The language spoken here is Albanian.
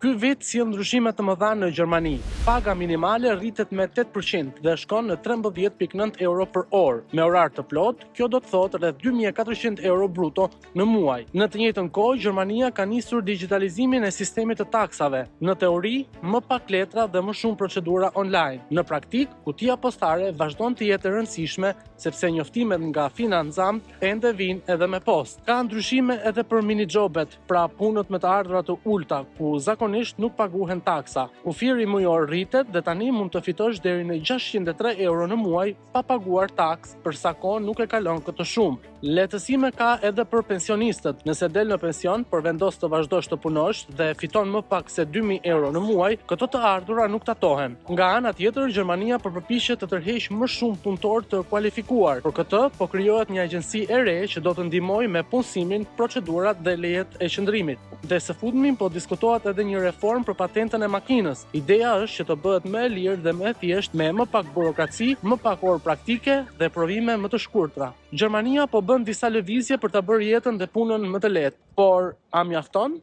Ky vit sjell ndryshime të mëdha në Gjermani. Paga minimale rritet me 8% dhe shkon në 13.9 euro për orë. Me orar të plot, kjo do të thotë rreth 2400 euro bruto në muaj. Në të njëjtën kohë, Gjermania ka nisur digitalizimin e sistemit të taksave. Në teori, më pak letra dhe më shumë procedura online. Në praktik, kutia postare vazhdon të jetë e rëndësishme sepse njoftimet nga Finanzamt ende vijnë edhe me post. Ka ndryshime edhe për mini-jobet, pra punët me të ardhurat të ulta, ku zakonisht nuk paguhen taksa. Kufiri mujor rritet dhe tani mund të fitosh deri në 603 euro në muaj pa paguar taks, për sa kohë nuk e kalon këtë shumë. Lehtësime ka edhe për pensionistët. Nëse del në pension, por vendos të vazhdosh të punosh dhe fiton më pak se 2000 euro në muaj, këto të ardhura nuk tatohen. Nga ana tjetër, Gjermania përpiqet të tërheqë më shumë punëtor të kualifikuar. Për këtë, po krijohet një agjenci e re që do të ndihmojë me punësimin, procedurat dhe lejet e qëndrimit. Dhe së fundmi po diskutohet edhe një reformë për patentën e makinës. Ideja është që të bëhet më e lirë dhe më e thjeshtë, me më pak burokraci, më pak orë praktike dhe provime më të shkurtra. Gjermania po bën disa lëvizje për ta bërë jetën dhe punën më të lehtë, por a mjafton?